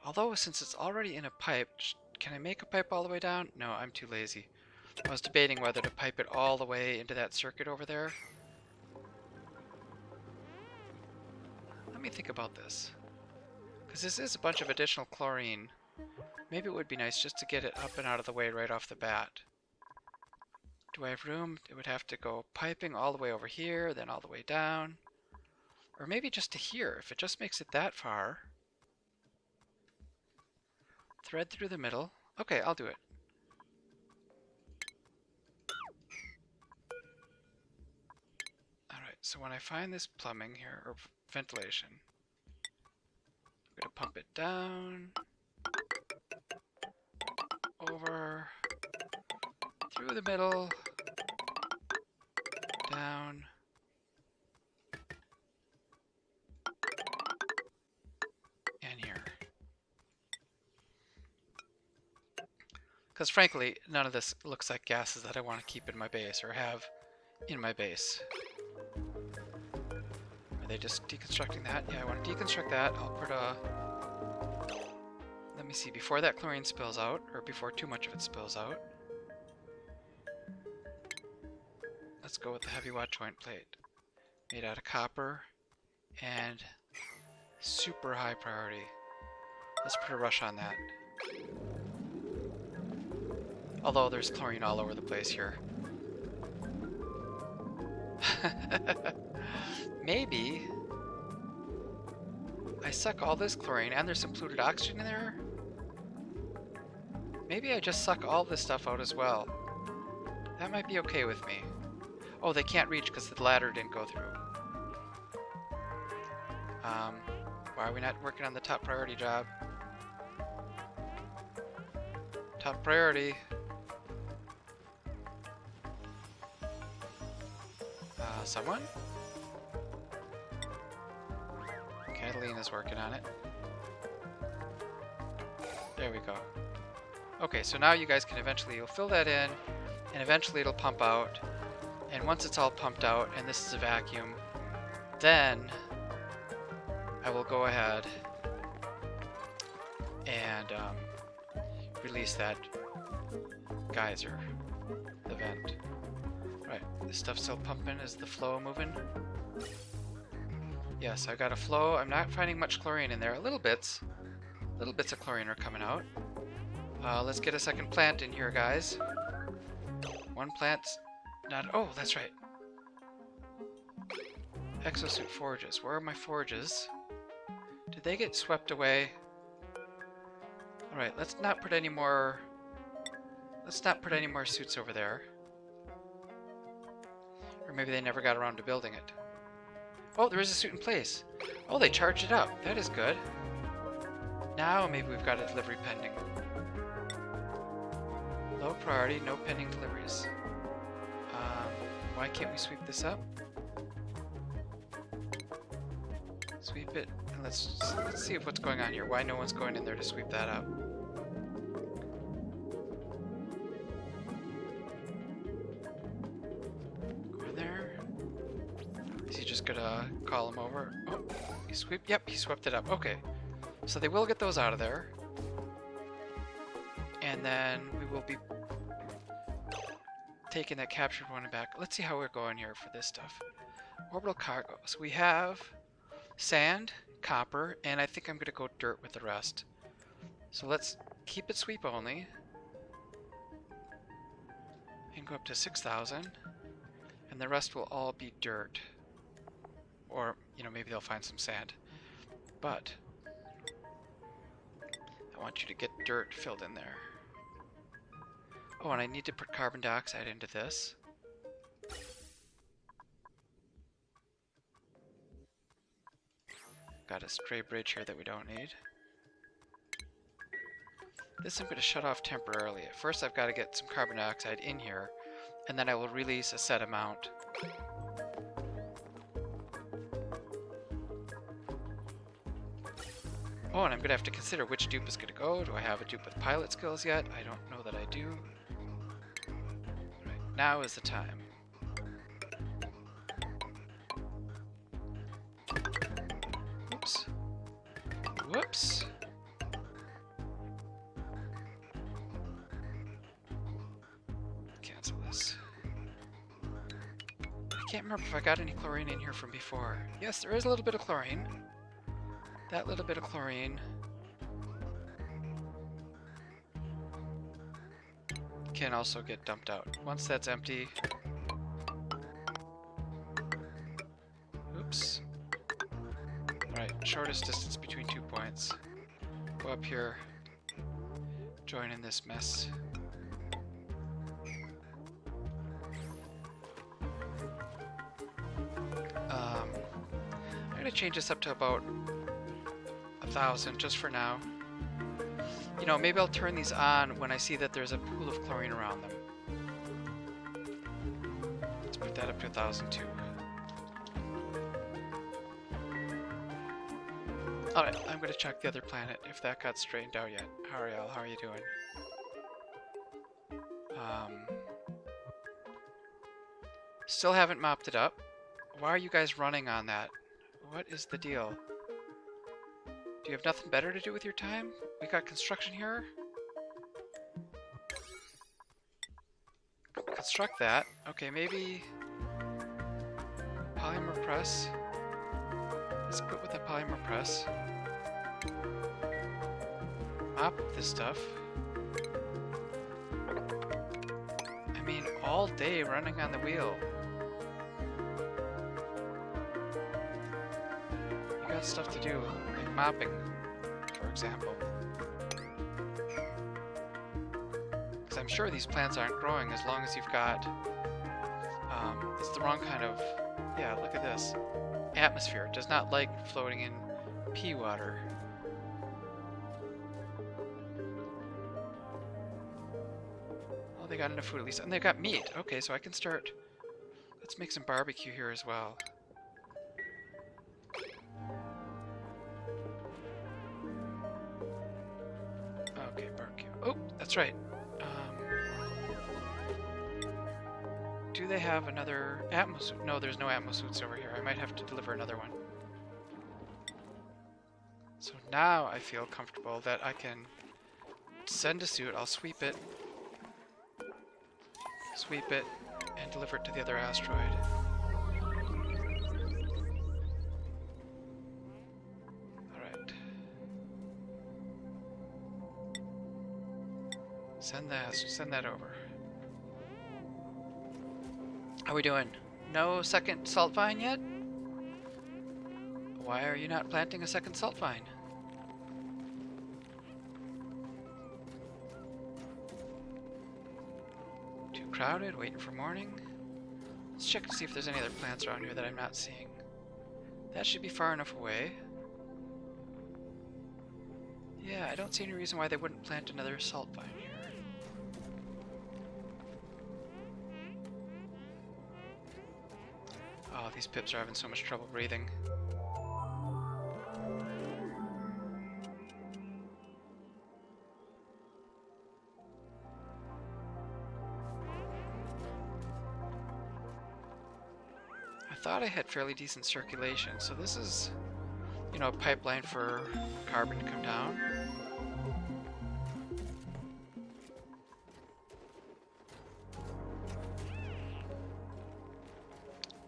S1: Although, since it's already in a pipe, can I make a pipe all the way down? No, I'm too lazy. I was debating whether to pipe it all the way into that circuit over there. Let me think about this. Because this is a bunch of additional chlorine. Maybe it would be nice just to get it up and out of the way right off the bat. Do I have room? It would have to go piping all the way over here, then all the way down. Or maybe just to here, if it just makes it that far. Thread through the middle. Okay, I'll do it. Alright, so when I find this plumbing here, or ventilation, I'm going to pump it down, over, through the middle, down, and here. Because frankly, none of this looks like gases that I want to keep in my base or have in my base. Are they just deconstructing that? Yeah, I want to deconstruct that. I'll put a... Let me see, before that chlorine spills out, or before too much of it spills out, let's go with the heavy watt joint plate. Made out of copper and super high priority. Let's put a rush on that. Although there's chlorine all over the place here. Maybe I suck all this chlorine and there's some polluted oxygen in there. Maybe I just suck all this stuff out as well. That might be okay with me. Oh, they can't reach because the ladder didn't go through. Why are we not working on the top priority job? Top priority. Someone? Catalina's working on it. There we go. Okay, so now you guys can you'll fill that in, and eventually it'll pump out. And once it's all pumped out, and this is a vacuum, then I will go ahead and release that geyser, the vent. Right, this stuff's still pumping. Is the flow moving? Yes, I've got a flow. I'm not finding much chlorine in there. Little bits of chlorine are coming out. Let's get a second plant in here, guys. One plant's not... Oh, that's right. Exosuit forges. Where are my forges? Did they get swept away? Alright, let's not put any more... Let's not put any more suits over there. Or maybe they never got around to building it. Oh, there is a suit in place. Oh, they charged it up. That is good. Now maybe we've got a delivery pending. Low priority, no pending deliveries. Why can't we sweep this up? Sweep it, and let's see what's going on here. Why no one's going in there to sweep that up? Go in there. Is he just gonna call him over? Oh, he swept. Yep, he swept it up. Okay, so they will get those out of there, and then we will be taking that captured one back. Let's see how we're going here for this stuff. Orbital cargo. So we have sand, copper, and I think I'm going to go dirt with the rest. So let's keep it sweep only. And go up to 6,000. And the rest will all be dirt. Or, you know, maybe they'll find some sand. But I want you to get dirt filled in there. Oh, and I need to put carbon dioxide into this. Got a stray bridge here that we don't need. This I'm going to shut off temporarily. First I've got to get some carbon dioxide in here, and then I will release a set amount. Oh, and I'm going to have to consider which dupe is going to go. Do I have a dupe with pilot skills yet? I don't know that I do. Right, now is the time. Oops. Whoops. Cancel this. I can't remember if I got any chlorine in here from before. Yes, there is a little bit of chlorine. That little bit of chlorine can also get dumped out. Once that's empty... Oops. Alright, shortest distance between 2 points. Go up here, join in this mess. I'm going to change this up to about 1,000 just for now. You know, maybe I'll turn these on when I see that there's a pool of chlorine around them. Let's put that up to 1,000 too. Alright, I'm going to check the other planet if that got straightened out yet. Ariel, how are you doing? Still haven't mopped it up. Why are you guys running on that? What is the deal? Do you have nothing better to do with your time? We got construction here. Construct that. Okay, maybe polymer press. Let's quit with the polymer press. Mop this stuff. I mean, all day running on the wheel. You got stuff to do, like mopping, for example. Because I'm sure these plants aren't growing as long as you've got... it's the wrong kind of... Yeah, look at this. Atmosphere. It does not like floating in pea water. Well, they got enough food at least. And they got meat. Okay, so I can start... Let's make some barbecue here as well. Okay, barbecue. Oh, that's right. Do they have another Atmo suit? No, there's no Atmo suits over here. I might have to deliver another one. So now I feel comfortable that I can send a suit. I'll sweep it, and deliver it to the other asteroid. Alright. Send that over. How are we doing? No second salt vine yet? Why are you not planting a second salt vine? Too crowded, waiting for morning. Let's check to see if there's any other plants around here that I'm not seeing. That should be far enough away. Yeah, I don't see any reason why they wouldn't plant another salt vine here. Oh, these pips are having so much trouble breathing. I thought I had fairly decent circulation, so this is, you know, a pipeline for carbon to come down.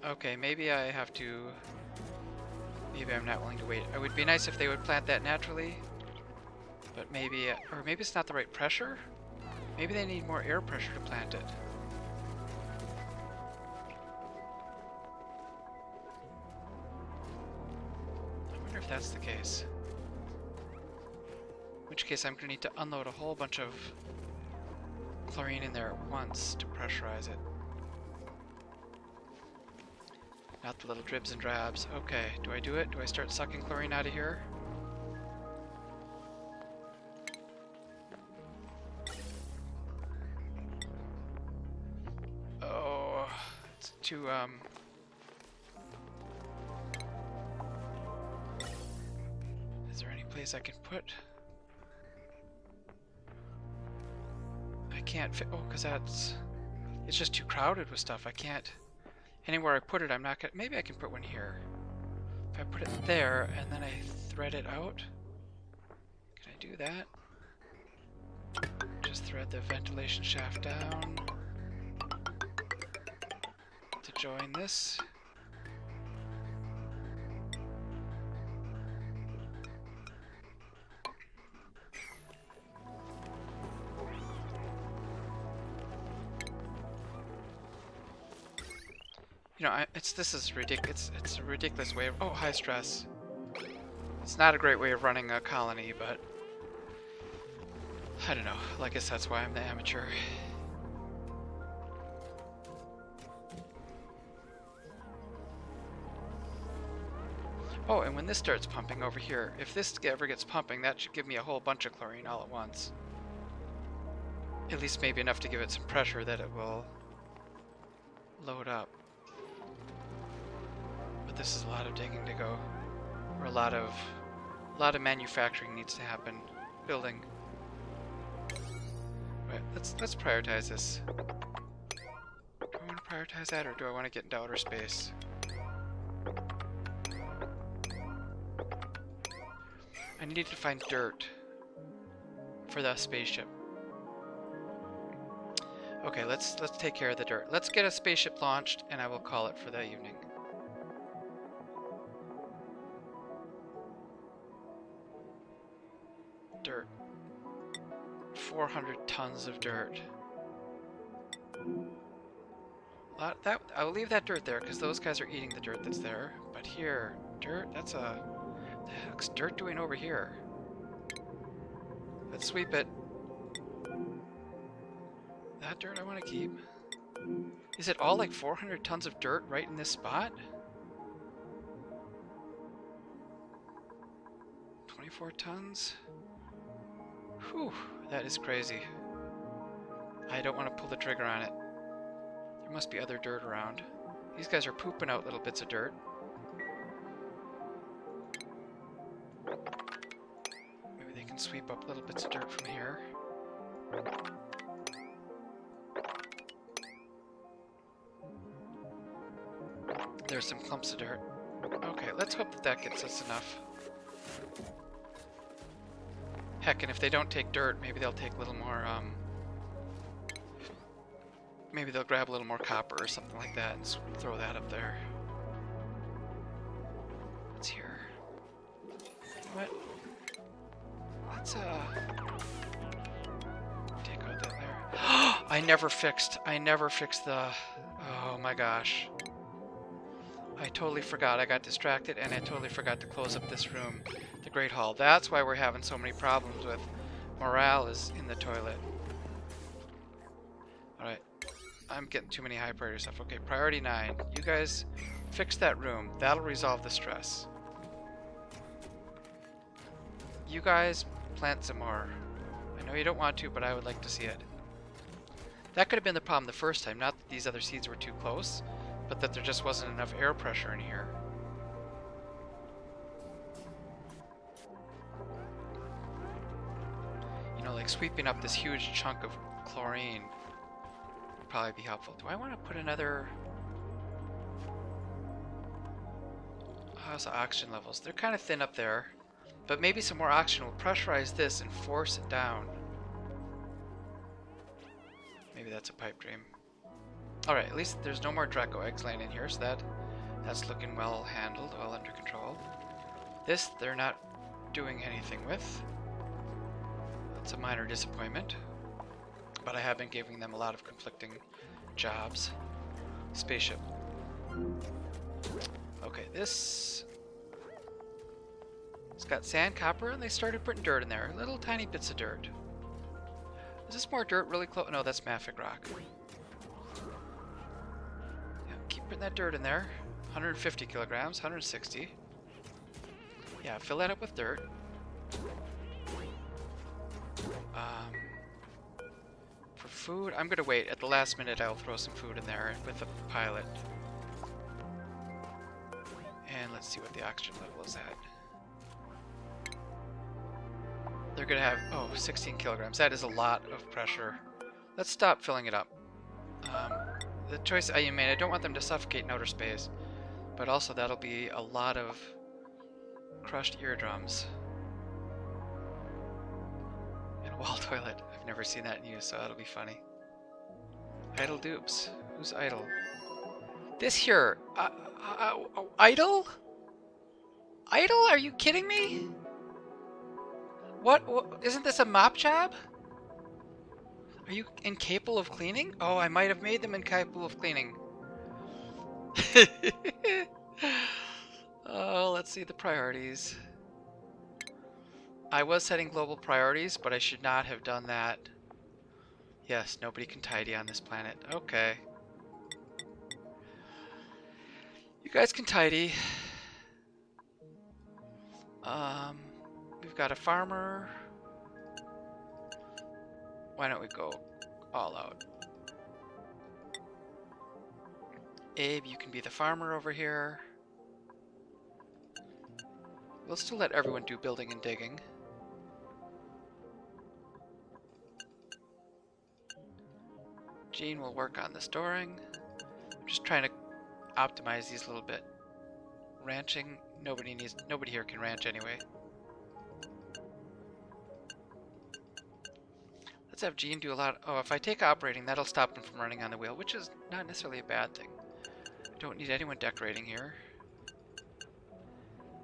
S1: Okay, maybe I have to... Maybe I'm not willing to wait. It would be nice if they would plant that naturally. But maybe, or maybe it's not the right pressure? Maybe they need more air pressure to plant it. I wonder if that's the case. In which case I'm going to need to unload a whole bunch of chlorine in there at once to pressurize it. Not the little dribs and drabs. Okay, do I do it? Do I start sucking chlorine out of here? Oh, it's too, is there any place I can put? I can't fit, oh, because it's just too crowded with stuff. I can't, anywhere I put it, I'm not gonna, maybe I can put one here. If I put it there and then I thread it out, can I do that? Just thread the ventilation shaft down to join this. You know, this is ridiculous. It's a ridiculous way of, oh, high stress. It's not a great way of running a colony, but I don't know. I guess that's why I'm the amateur. Oh, and when this starts pumping over here, if this ever gets pumping, that should give me a whole bunch of chlorine all at once. At least maybe enough to give it some pressure that it will load up. But this is a lot of digging to go, or a lot of manufacturing needs to happen, building. Right, let's prioritize this. Do I want to prioritize that, or do I want to get into outer space? I need to find dirt for the spaceship. Okay, let's take care of the dirt. Let's get a spaceship launched, and I will call it for the evening. Dirt. 400 tons of dirt. I'll leave that dirt there because those guys are eating the dirt that's there. But here, dirt, what the heck's dirt doing over here? Let's sweep it. That dirt I want to keep. Is it all like 400 tons of dirt right in this spot? 24 tons? Whew, that is crazy. I don't want to pull the trigger on it. There must be other dirt around. These guys are pooping out little bits of dirt. Maybe they can sweep up little bits of dirt from here. There's some clumps of dirt. Okay, let's hope that gets us enough. Heck, and if they don't take dirt, maybe they'll take a little more, maybe they'll grab a little more copper or something like that and throw that up there. What's here? What? Let's, take out that there. I never fixed the, oh my gosh. I totally forgot. I got distracted and I totally forgot to close up this room, the Great Hall. That's why we're having so many problems with morale is in the toilet. Alright. I'm getting too many high priority stuff. Okay, priority 9. You guys fix that room. That'll resolve the stress. You guys plant some more. I know you don't want to, but I would like to see it. That could have been the problem the first time. Not that these other seeds were too close, but that there just wasn't enough air pressure in here. You know, like sweeping up this huge chunk of chlorine would probably be helpful. Do I want to put another... How's the oxygen levels? They're kind of thin up there, but maybe some more oxygen will pressurize this and force it down. Maybe that's a pipe dream. Alright, at least there's no more Draco eggs laying in here, so that's looking well handled, well under control. This, they're not doing anything with. It's a minor disappointment, but I have been giving them a lot of conflicting jobs. Spaceship. Okay, this... It's got sand, copper, and they started putting dirt in there. Little tiny bits of dirt. Is this more dirt really close? No, that's mafic rock. Yeah, keep putting that dirt in there. 150 kilograms, 160. Yeah, fill that up with dirt. For food, I'm gonna wait. At the last minute, I'll throw some food in there with the pilot. And let's see what the oxygen level is at. They're gonna have, oh, 16 kilograms. That is a lot of pressure. Let's stop filling it up. The choice I made, I don't want them to suffocate in outer space, but also that'll be a lot of crushed eardrums. And a wall toilet. I've never seen that in use, so that'll be funny. Idle dupes. Who's idle? This here. Idle? Idle? Are you kidding me? What? Isn't this a mop job? Are you incapable of cleaning? Oh, I might have made them incapable of cleaning. Oh, let's see the priorities. I was setting global priorities, but I should not have done that. Yes, nobody can tidy on this planet. Okay. You guys can tidy. We've got a farmer. Why don't we go all out? Abe, you can be the farmer over here. We'll still let everyone do building and digging. Gene will work on the storing. I'm just trying to optimize these a little bit. Ranching, nobody here can ranch anyway. Let's have Gene do a lot. Oh, if I take operating, that'll stop him from running on the wheel, which is not necessarily a bad thing. I don't need anyone decorating here.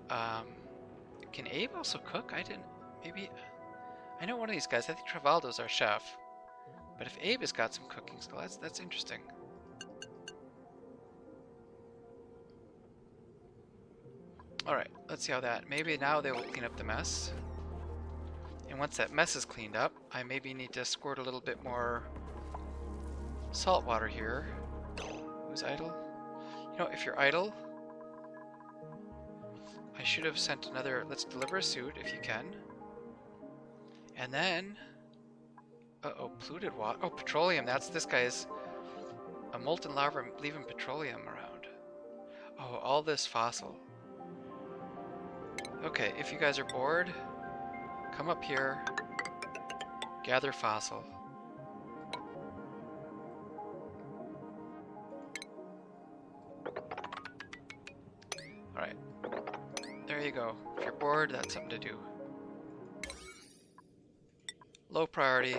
S1: Can Abe also cook? I didn't. Maybe. I know one of these guys. I think Travaldo's our chef. But if Abe has got some cooking skill, that's interesting. Alright, let's see how that. Maybe now they will clean up the mess. And once that mess is cleaned up, I maybe need to squirt a little bit more salt water here. Who's idle? You know, if you're idle, I should have sent another. Let's deliver a suit if you can. And then, uh-oh, polluted water. Oh, petroleum. That's this guy's a molten lava leaving petroleum around. Oh, all this fossil. Okay, if you guys are bored, come up here, gather fossil. Alright, there you go. If you're bored, that's something to do. Low priority,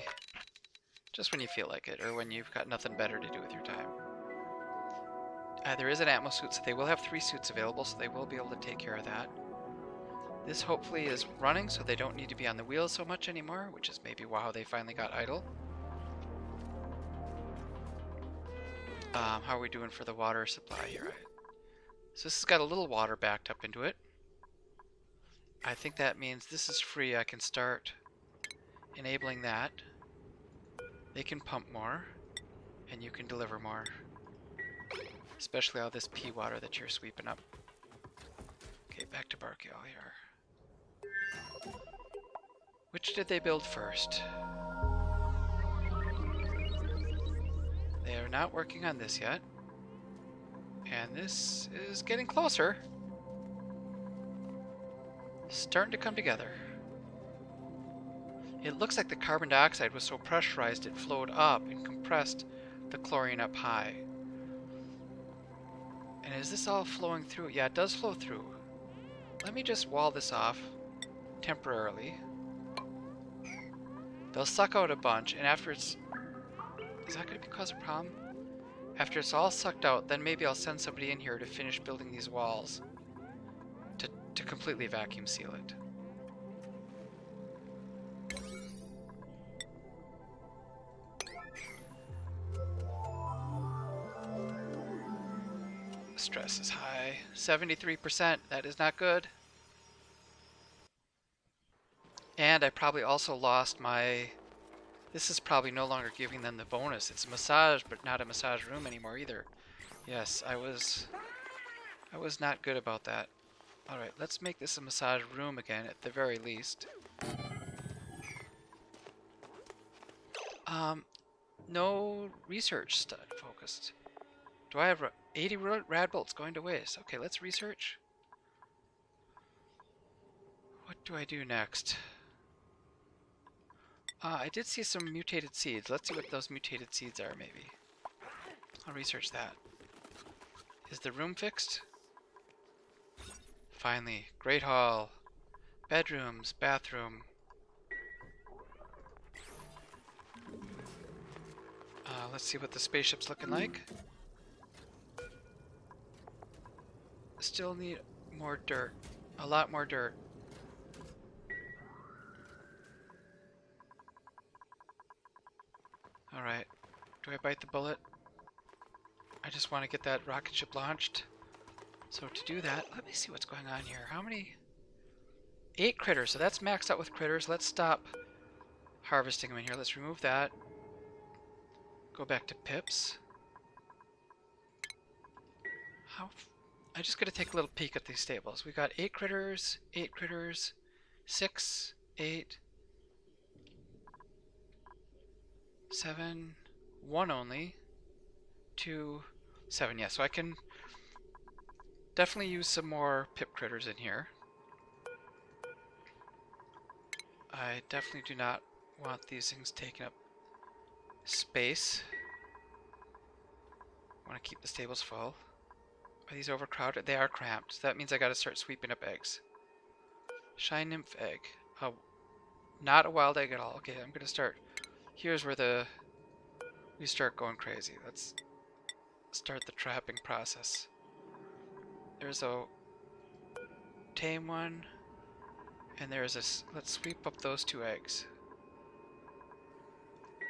S1: just when you feel like it, or when you've got nothing better to do with your time. There is an Atmos suit, so they will have 3 suits available, so they will be able to take care of that. This hopefully is running, so they don't need to be on the wheels so much anymore, which is maybe wow, they finally got idle. How are we doing for the water supply here? So this has got a little water backed up into it. I think that means this is free. I can start enabling that. They can pump more, and you can deliver more. Especially all this pea water that you're sweeping up. Okay, back to Barkiel here. Which did they build first? They are not working on this yet. And this is getting closer. Starting to come together. It looks like the carbon dioxide was so pressurized it flowed up and compressed the chlorine up high. And is this all flowing through? Yeah, it does flow through. Let me just wall this off temporarily. They'll suck out a bunch, and after it's... Is that going to cause a problem? After it's all sucked out, then maybe I'll send somebody in here to finish building these walls. To completely vacuum seal it. stress is high. 73%. That is not good. And I probably also lost my... This is probably no longer giving them the bonus. It's a massage, but not a massage room anymore either. Yes, I was not good about that. Alright, let's make this a massage room again at the very least. No research focused. Do I have 80 rad bolts going to waste? Okay, let's research. What do I do next? I did see some mutated seeds. Let's see what those mutated seeds are, maybe. I'll research that. Is the room fixed? Finally. Great hall. Bedrooms. Bathroom. Let's see what the spaceship's looking like. Still need more dirt. A lot more dirt. Alright. Do I bite the bullet? I just want to get that rocket ship launched. So to do that, let me see what's going on here. How many? 8 critters. So that's maxed out with critters. Let's stop harvesting them in here. Let's remove that. Go back to pips. I just gotta take a little peek at these stables. We got 8 critters, 6, 8, 7, 1 only, 2, 7. Yeah, so I can definitely use some more pip critters in here. I definitely do not want these things taking up space. I want to keep the stables full. Are these overcrowded? They are cramped. So that means I got to start sweeping up eggs. Shine nymph egg. Not a wild egg at all. Okay, I'm going to start. Here's where we start going crazy. Let's start the trapping process. There's a tame one. And there's a... Let's sweep up those 2 eggs.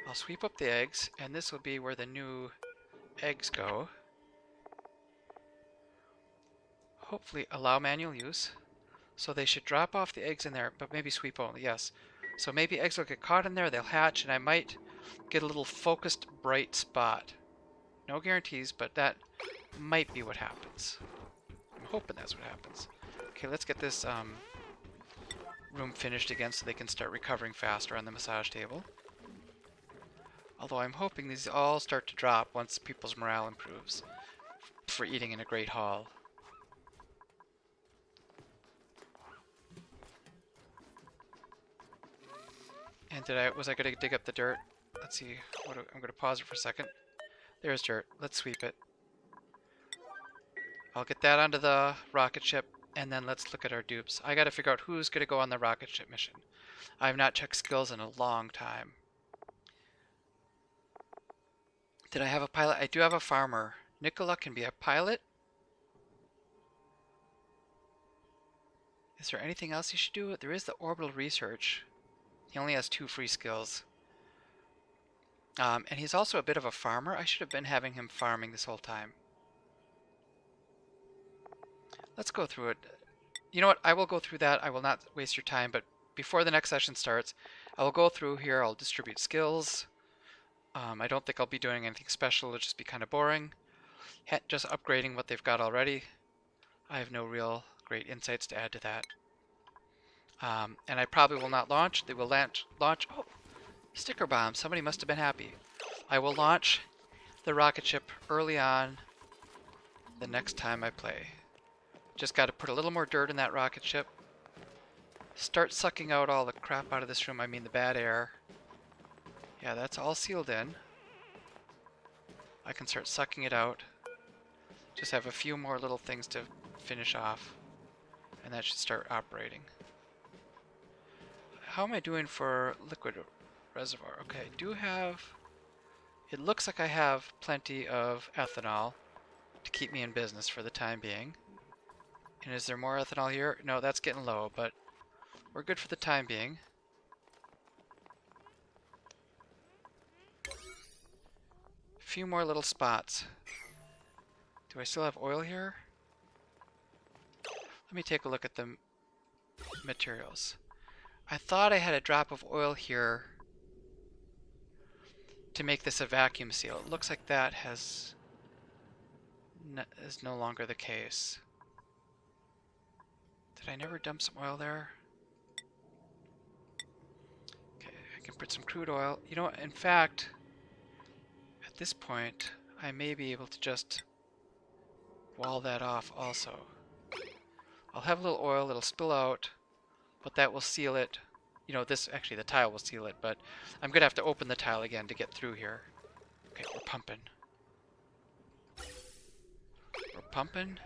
S1: I'll sweep up the eggs, and this will be where the new eggs go. Hopefully allow manual use. So they should drop off the eggs in there, but maybe sweep only, yes. So maybe eggs will get caught in there, they'll hatch, and I might get a little focused bright spot. No guarantees, but that might be what happens. I'm hoping that's what happens. Okay, let's get this room finished again so they can start recovering faster on the massage table. Although I'm hoping these all start to drop once people's morale improves for eating in a great hall. And was I going to dig up the dirt? Let's see. I'm going to pause it for a second. There's dirt. Let's sweep it. I'll get that onto the rocket ship, and then let's look at our dupes. I got to figure out who's going to go on the rocket ship mission. I have not checked skills in a long time. Did I have a pilot? I do have a farmer. Nicola can be a pilot. Is there anything else he should do? There is the orbital research. He only has 2 free skills. And he's also a bit of a farmer. I should have been having him farming this whole time. Let's go through it. You know what? I will go through that. I will not waste your time, but before the next session starts, I will go through here. I'll distribute skills. I don't think I'll be doing anything special. It'll just be kind of boring. Just upgrading what they've got already. I have no real great insights to add to that. And I probably will not launch. They will launch. Oh, sticker bomb. Somebody must have been happy. I will launch the rocket ship early on the next time I play. Just got to put a little more dirt in that rocket ship. Start sucking out all the crap out of this room. I mean the bad air. Yeah, that's all sealed in. I can start sucking it out. Just have a few more little things to finish off. And that should start operating. How am I doing for liquid reservoir? Okay, I do have... It looks like I have plenty of ethanol to keep me in business for the time being. And is there more ethanol here? No, that's getting low, but we're good for the time being. A few more little spots. Do I still have oil here? Let me take a look at the materials. I thought I had a drop of oil here to make this a vacuum seal. It looks like that is no longer the case. Did I never dump some oil there? Okay, I can put some crude oil. You know what, in fact, at this point, I may be able to just wall that off also. I'll have a little oil, it'll spill out, but that will seal it. You know, this, actually the tile will seal it, but I'm gonna have to open the tile again to get through here. Okay, we're pumping. We're pumping.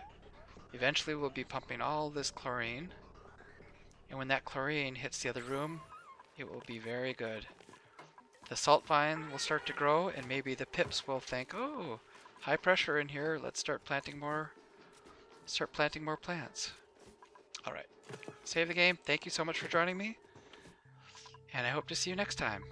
S1: Eventually we'll be pumping all this chlorine. And when that chlorine hits the other room, it will be very good. The salt vine will start to grow, and maybe the pips will think, oh, high pressure in here, let's start planting more plants. Alright, save the game. Thank you so much for joining me, and I hope to see you next time.